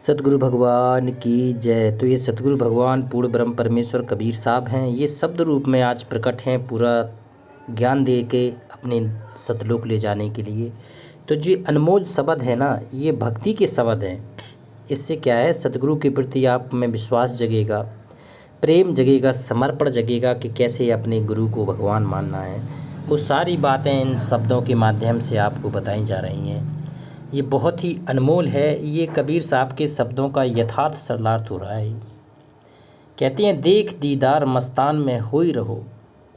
सतगुरु भगवान की जय। तो ये सतगुरु भगवान पूर्ण ब्रह्म परमेश्वर कबीर साहब हैं। ये शब्द रूप में आज प्रकट हैं, पूरा ज्ञान दे के अपने सतलोक ले जाने के लिए। तो जो अनमोल शब्द है ना, ये भक्ति के शब्द हैं। इससे क्या है, सतगुरु के प्रति आप में विश्वास जगेगा, प्रेम जगेगा, समर्पण जगेगा कि कैसे अपने गुरु को भगवान मानना है। वो सारी बातें इन शब्दों के माध्यम से आपको बताई जा रही हैं। ये बहुत ही अनमोल है। ये कबीर साहब के शब्दों का यथार्थ सरलार्थ हो रहा है। कहते हैं, देख दीदार मस्तान में होई रहो,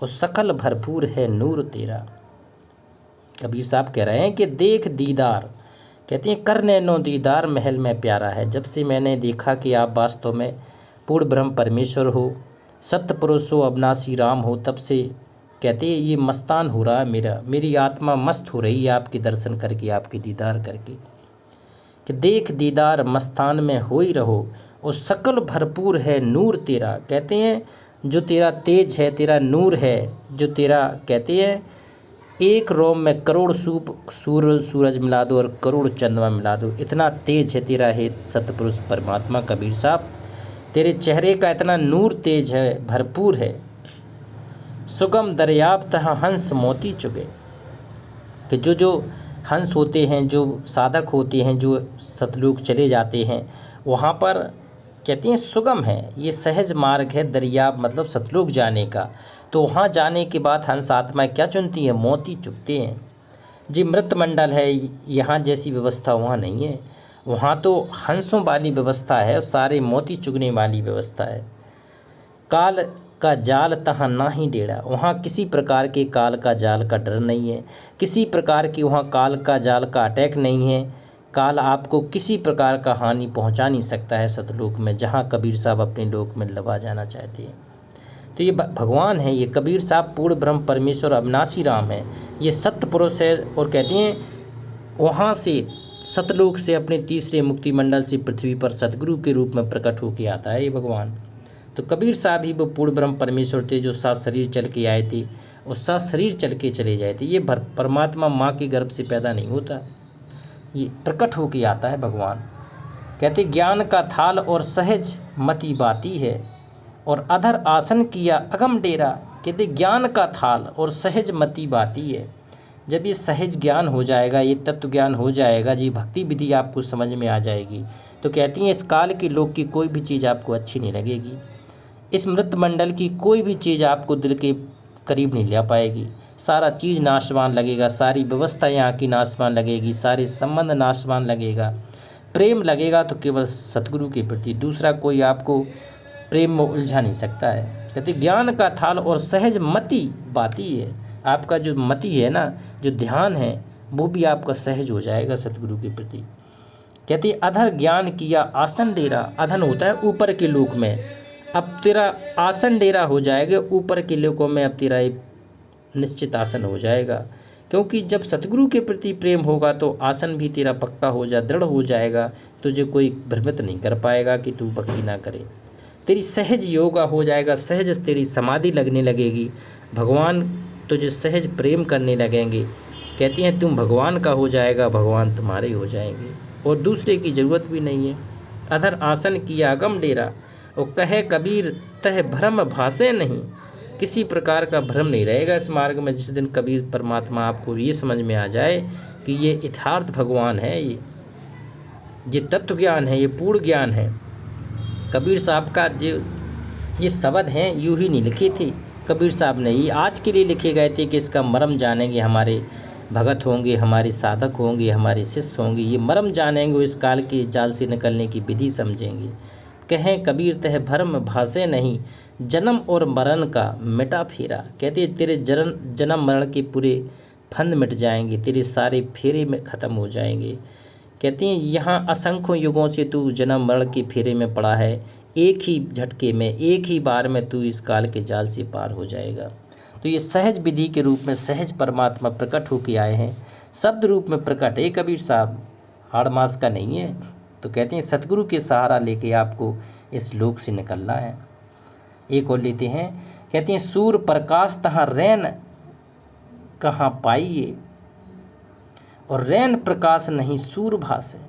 वो सकल भरपूर है नूर तेरा। कबीर साहब कह रहे हैं कि देख दीदार, कहते हैं कर नैनो दीदार महल में प्यारा है। जब से मैंने देखा कि आप वास्तव में पूर्ण ब्रह्म परमेश्वर हो, सत्य पुरुष हो, अविनाशी राम हो, तब से कहते हैं ये मस्तान हो रहा है, मेरी आत्मा मस्त हो रही है आपके दर्शन करके, आपके दीदार करके। कि देख दीदार मस्तान में होई रहो, और सकल भरपूर है नूर तेरा। कहते हैं जो तेरा तेज है, तेरा नूर है, जो तेरा, कहते हैं एक रोम में करोड़ सूरज मिला दो और करोड़ चंद्रमा मिला दो, इतना तेज है तेरा हे सतपुरुष परमात्मा कबीर साहब। तेरे चेहरे का इतना नूर तेज है, भरपूर है। सुगम दरियाब तहाँ हंस मोती चुगे। कि जो हंस होते हैं, जो साधक होते हैं, जो सतलोक चले जाते हैं, वहाँ पर कहते हैं सुगम है, ये सहज मार्ग है। दरियाब मतलब सतलोक जाने का। तो वहाँ जाने के बाद हंस आत्माएं क्या चुनती हैं, मोती चुगते हैं। जी मृत मंडल है, यहाँ जैसी व्यवस्था वहाँ नहीं है। वहाँ तो हंसों वाली व्यवस्था है, सारे मोती चुगने वाली व्यवस्था है। काल का जाल तहाँ ना ही डेरा, वहाँ किसी प्रकार के काल का जाल का डर नहीं है, किसी प्रकार की वहाँ काल का जाल का अटैक नहीं है। काल आपको किसी प्रकार का हानि पहुँचा नहीं सकता है सतलोक में, जहाँ कबीर साहब अपने लोक में लवा जाना चाहते हैं। तो ये भगवान है, ये कबीर साहब पूर्ण ब्रह्म परमेश्वर अविनाशी राम है, ये सत्य पुरुष है। और कहते हैं वहाँ से सतलोक से अपने तीसरे मुक्ति मंडल से पृथ्वी पर सतगुरु के रूप में प्रकट होकर आता है ये भगवान। तो कबीर साहब ही वो पूर्ण ब्रह्म परमेश्वर थे, जो सात शरीर चल के आए थे और सात शरीर चल के चले जाए थे। ये परमात्मा माँ के गर्भ से पैदा नहीं होता, ये प्रकट होके आता है भगवान। कहते ज्ञान का थाल और सहज मति बाती है, और अधर आसन किया अगम डेरा। कहते ज्ञान का थाल और सहज मति बाती है। जब ये सहज ज्ञान हो जाएगा, ये तत्व ज्ञान हो जाएगा, ये भक्ति विधि आपको समझ में आ जाएगी, तो कहती हैं इस काल के लोग की कोई भी चीज़ आपको अच्छी नहीं लगेगी। इस मृत मंडल की कोई भी चीज़ आपको दिल के करीब नहीं ले पाएगी। सारा चीज़ नाशवान लगेगा, सारी व्यवस्था यहाँ की नाशवान लगेगी, सारे संबंध नाशवान लगेगा। प्रेम लगेगा तो केवल सतगुरु के प्रति, दूसरा कोई आपको प्रेम में उलझा नहीं सकता है। कहते ज्ञान का थाल और सहज मति बाती है। आपका जो मति है ना, जो ध्यान है, वो भी आपका सहज हो जाएगा सतगुरु के प्रति। कहते अधर ज्ञान किया आसन डेरा। अधन होता है ऊपर के लोक में, अब तेरा आसन डेरा हो जाएगा ऊपर के लोकों में, अब तेरा एक निश्चित आसन हो जाएगा। क्योंकि जब सतगुरु के प्रति प्रेम होगा तो आसन भी तेरा पक्का हो दृढ़ हो जाएगा। तुझे कोई भ्रमित नहीं कर पाएगा कि तू भक्ति ना करे। तेरी सहज योगा हो जाएगा, सहज तेरी समाधि लगने लगेगी, भगवान तुझे सहज प्रेम करने लगेंगे। कहती हैं तुम भगवान का हो जाएगा, भगवान तुम्हारे हो जाएंगे, और दूसरे की ज़रूरत भी नहीं है। अधर आसन किया अगम डेरा, और कहे कबीर तह भ्रम भासे नहीं। किसी प्रकार का भ्रम नहीं रहेगा इस मार्ग में। जिस दिन कबीर परमात्मा आपको ये समझ में आ जाए कि ये यथार्थ भगवान है, ये तत्व ज्ञान है, ये पूर्ण ज्ञान है। कबीर साहब का जो ये शब्द हैं यूँ ही नहीं लिखे थे कबीर साहब ने, ये आज के लिए लिखे गए थे कि इसका मर्म जानेंगे हमारे भगत होंगे, हमारे साधक होंगे, हमारे शिष्य होंगे, ये मर्म जानेंगे, इस काल के जाल से निकलने की विधि समझेंगे। कहें कबीर तह भरम भासे नहीं, जन्म और मरण का मिटा फेरा। कहते तेरे जन्म मरण के पूरे फंद मिट जाएंगे, तेरे सारे फेरे में ख़त्म हो जाएंगे। कहते हैं यहाँ असंख्यों युगों से तू जन्म मरण के फेरे में पड़ा है, एक ही झटके में, एक ही बार में तू इस काल के जाल से पार हो जाएगा। तो ये सहज विधि के रूप में सहज परमात्मा प्रकट होकर आए हैं, शब्द रूप में प्रकट है कबीर साहब, हाड़ मास का नहीं है। तो कहते हैं सतगुरु के सहारा लेके आपको इस लोक से निकलना है। एक और लेते हैं, कहते हैं सूर्य प्रकाश तहाँ रैन कहाँ पाइए, और रैन प्रकाश नहीं सूर्य भास है।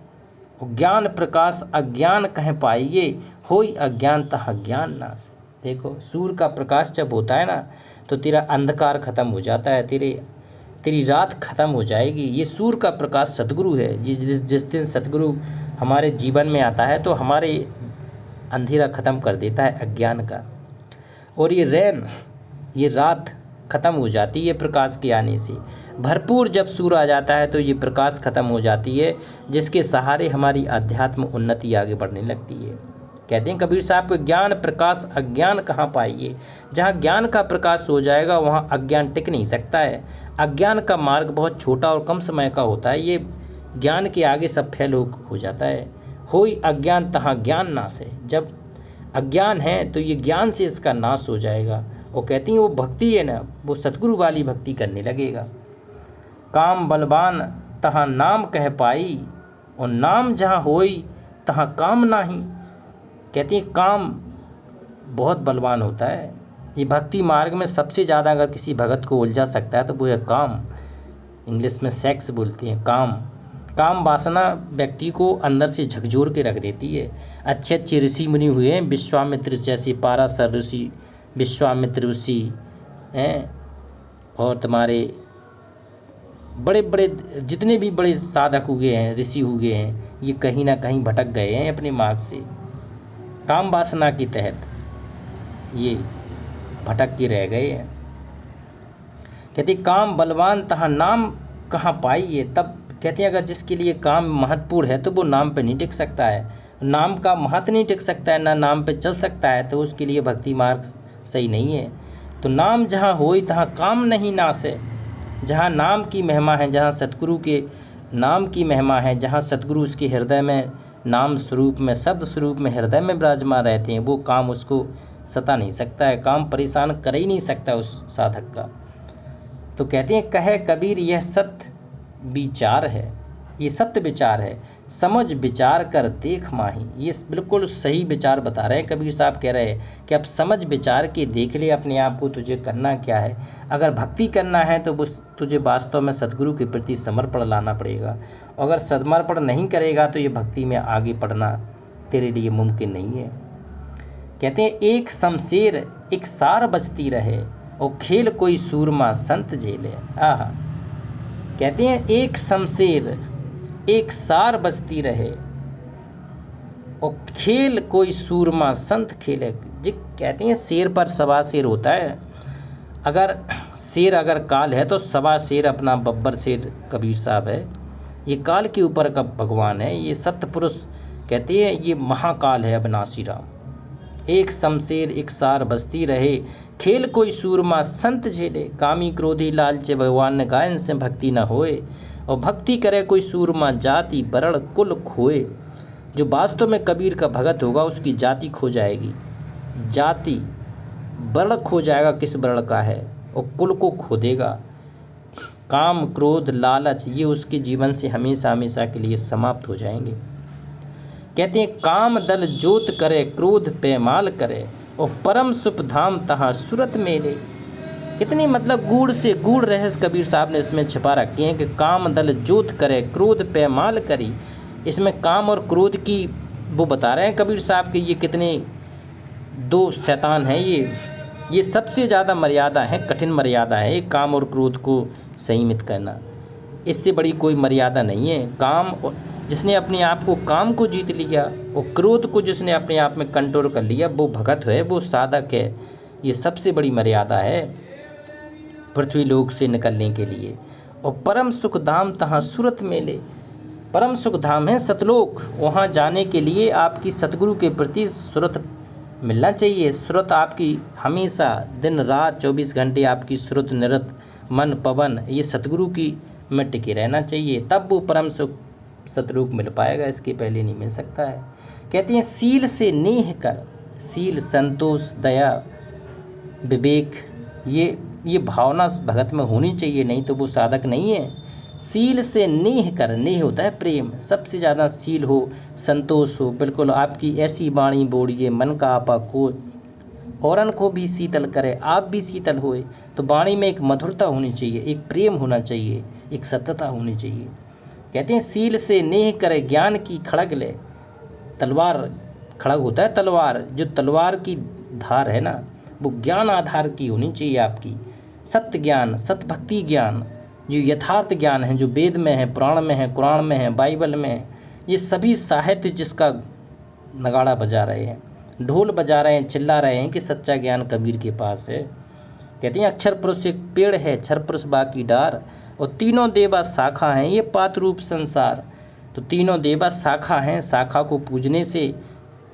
ज्ञान प्रकाश अज्ञान कह पाइए, होई अज्ञान तहाँ ज्ञान नास। देखो सूर्य का प्रकाश जब होता है ना तो तेरा अंधकार खत्म हो जाता है, तेरी रात खत्म हो जाएगी। ये सूर्य का प्रकाश सतगुरु है। जिस दिन सतगुरु हमारे जीवन में आता है तो हमारे अंधेरा खत्म कर देता है अज्ञान का। और ये रात खत्म हो जाती है प्रकाश के आने से। भरपूर जब सूर्य आ जाता है तो ये प्रकाश खत्म हो जाती है, जिसके सहारे हमारी आध्यात्म उन्नति आगे बढ़ने लगती है। कहते हैं कबीर साहब को, ज्ञान प्रकाश अज्ञान कहाँ पाइए। जहाँ ज्ञान का प्रकाश हो जाएगा वहाँ अज्ञान टिक नहीं सकता है। अज्ञान का मार्ग बहुत छोटा और कम समय का होता है, ये ज्ञान के आगे सब फैल हो जाता है। होई अज्ञान तहाँ ज्ञान नाश है। जब अज्ञान है तो ये ज्ञान से इसका नाश हो जाएगा। और कहती हैं वो भक्ति है ना, वो सतगुरु वाली भक्ति करने लगेगा। काम बलवान तहाँ नाम कह पाई, और नाम जहाँ होई तहाँ काम नाही। कहती हैं काम बहुत बलवान होता है। ये भक्ति मार्ग में सबसे ज़्यादा अगर किसी भगत को उलझा सकता है तो वो है काम। इंग्लिश में सेक्स बोलते हैं। काम वासना व्यक्ति को अंदर से झकझोर के रख देती है। अच्छे अच्छे ऋषि मुनि हुए हैं, विश्वामित्र जैसे पाराशर ऋषि, विश्वामित्र ऋषि हैं, और तुम्हारे बड़े बड़े जितने भी बड़े साधक हुए हैं, ऋषि हुए हैं, ये कहीं ना कहीं भटक गए हैं अपने मार्ग से। काम वासना के तहत ये भटक के रह गए हैं। कहते काम बलवान तहाँ नाम कहाँ पाइए। तब कहते हैं अगर जिसके लिए काम महत्वपूर्ण है तो वो नाम पे नहीं टिक सकता है। नाम का महत्व नहीं टिक सकता है, ना नाम पे चल सकता है, तो उसके लिए भक्ति मार्ग सही नहीं है। तो नाम जहाँ होई तहाँ काम नहीं नाश है। जहाँ नाम की महिमा है, जहाँ सतगुरु के नाम की महिमा है, जहाँ सतगुरु उसके हृदय में नाम स्वरूप में, शब्द स्वरूप में हृदय में विराजमान रहते हैं, वो काम उसको सता नहीं सकता है। काम परेशान कर ही नहीं सकता उस साधक का। तो कहते हैं कहे कबीर यह सत्य विचार है, ये सत्य विचार है, समझ विचार कर देख माही। ये बिल्कुल सही विचार बता रहे हैं कबीर साहब। कह रहे हैं कि अब समझ विचार के देख ले अपने आप को, तुझे करना क्या है। अगर भक्ति करना है तो तुझे वास्तव में सतगुरु के प्रति समर्पण लाना पड़ेगा। अगर समर्पण नहीं करेगा तो ये भक्ति में आगे बढ़ना तेरे लिए मुमकिन नहीं है। कहते हैं एक शमशेर एक सार बजती रहे, और खेल कोई सूरमा संत झेले। आहा, कहते हैं एक शमशेर एक सार बजती रहे, और खेल कोई सूरमा संत खेले। जी कहते हैं शेर पर सवा शेर होता है। अगर काल है तो सवा शेर अपना बब्बर शेर कबीर साहब है। ये काल के ऊपर का भगवान है, ये सत्य पुरुष। कहते हैं ये महाकाल है अविनाशी राम। एक शमशेर एक सार बजती रहे, खेल कोई सूरमा संत झेले। कामी क्रोधी लालचे भगवान ने कहा इनसे भक्ति न होए, और भक्ति करे कोई सूरमा जाति वर्ण कुल खोए। जो वास्तव में कबीर का भगत होगा उसकी जाति खो जाएगी, जाति वर्ण खो जाएगा किस वर्ण का है, और कुल को खो देगा। काम क्रोध लालच ये उसके जीवन से हमेशा हमेशा के लिए समाप्त हो जाएंगे। कहते हैं काम दल जोत करे क्रोध पैमाल करे, और परम सुख धाम तहाँ सूरत मेले। कितनी मतलब गूढ़ से गूढ़ रहस्य कबीर साहब ने इसमें छिपा रखे हैं कि काम दल जोत करे क्रोध पैमाल करी। इसमें काम और क्रोध की वो बता रहे हैं कबीर साहब कि ये कितने दो शैतान हैं। ये सबसे ज़्यादा मर्यादा है, कठिन मर्यादा है काम और क्रोध को संयमित करना। इससे बड़ी कोई मर्यादा नहीं है। काम जिसने अपने आप को काम को जीत लिया और क्रोध को जिसने अपने आप में कंट्रोल कर लिया वो भगत है, वो साधक है। ये सबसे बड़ी मर्यादा है पृथ्वी लोक से निकलने के लिए। और परम सुख धाम तहाँ सूरत मेले। परम सुख धाम है सतलोक, वहाँ जाने के लिए आपकी सतगुरु के प्रति सूरत मिलना चाहिए। सूरत आपकी हमेशा दिन रात 24 घंटे आपकी सूरत निरत मन पवन ये सतगुरु की में टिके रहना चाहिए, तब वो परम सुख सतलोक मिल पाएगा, इसके पहले नहीं मिल सकता है। कहते हैं सील से नेह कर, सील संतोष दया विवेक ये भावना भगत में होनी चाहिए, नहीं तो वो साधक नहीं है। सील से नेह कर, नेह होता है प्रेम, सबसे ज़्यादा सील हो संतोष हो, बिल्कुल आपकी ऐसी वाणी बोलिए मन का आपा को औरन को भी शीतल करे, आप भी शीतल होए। तो वाणी में एक मधुरता होनी चाहिए, एक प्रेम होना चाहिए, एक सत्यता होनी चाहिए। कहते हैं सील से नेह करे ज्ञान की खड़ग ले। तलवार, खड़ग होता है तलवार, जो तलवार की धार है ना वो ज्ञान आधार की होनी चाहिए आपकी। सत्य ज्ञान, सत्य भक्ति ज्ञान, जो यथार्थ ज्ञान है, जो वेद में है, पुराण में है, कुरान में है, बाइबल में है, ये सभी साहित्य जिसका नगाड़ा बजा रहे हैं, ढोल बजा रहे हैं, चिल्ला रहे हैं कि सच्चा ज्ञान कबीर के पास है। कहते हैं अक्षर पुरुष एक पेड़ है, क्षर पुरुष बाकी डार, और तीनों देवा शाखा हैं ये पात रूप संसार। तो तीनों देवा शाखा हैं, शाखा को पूजने से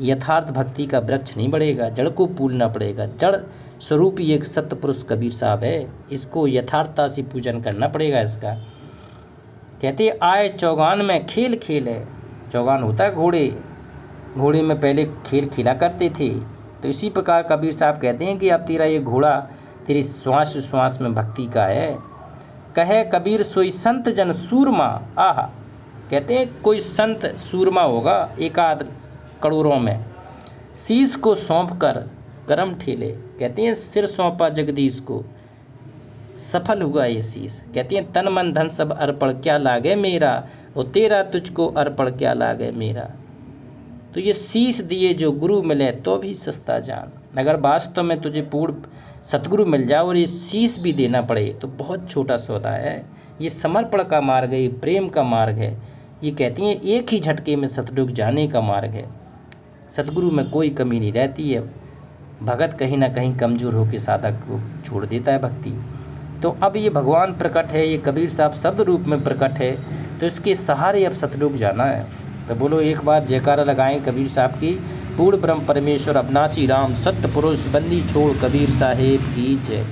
यथार्थ भक्ति का वृक्ष नहीं बढ़ेगा, जड़ को पूजना पड़ेगा। जड़ स्वरूप ही एक सत्य पुरुष कबीर साहब है, इसको यथार्थता से पूजन करना पड़ेगा इसका। कहते आए चौगान में खेल खेल है। चौगान होता है घोड़े, घोड़े में पहले खेल खेला करते थे। तो इसी प्रकार कबीर साहब कहते हैं कि अब तेरा ये घोड़ा तेरी श्वास श्वास में भक्ति का है। कहे कबीर सोई संत जन सूरमा। आहा, कहते हैं कोई संत सूरमा होगा एकाध करोड़ों में, शीश को सौंप कर करम ठेले। कहते हैं सिर सौंपा जगदीश को, सफल हुआ ये शीश। कहते हैं तन मन धन सब अर्पण क्या लागे मेरा, और तेरा तुझको अर्पण क्या लागे मेरा। तो ये शीश दिए जो गुरु मिले तो भी सस्ता जान। अगर वास्तव में तुझे पूर्ण सतगुरु मिल जाए और ये शीश भी देना पड़े तो बहुत छोटा सौदा है। ये समर्पण का मार्ग है, ये प्रेम का मार्ग है। ये कहती हैं एक ही झटके में सतलोक जाने का मार्ग है। सतगुरु में कोई कमी नहीं रहती है। भगत कहीं ना कहीं कमज़ोर होकर साधक को छोड़ देता है भक्ति। तो अब ये भगवान प्रकट है, ये कबीर साहब शब्द रूप में प्रकट है, तो इसके सहारे अब सतलोक जाना है। तो बोलो एक बार जयकारा लगाएं कबीर साहब की। पूर्ण ब्रह्म परमेश्वर अविनाशी राम सत्य पुरुष बंदी छोड़ कबीर साहेब की जय।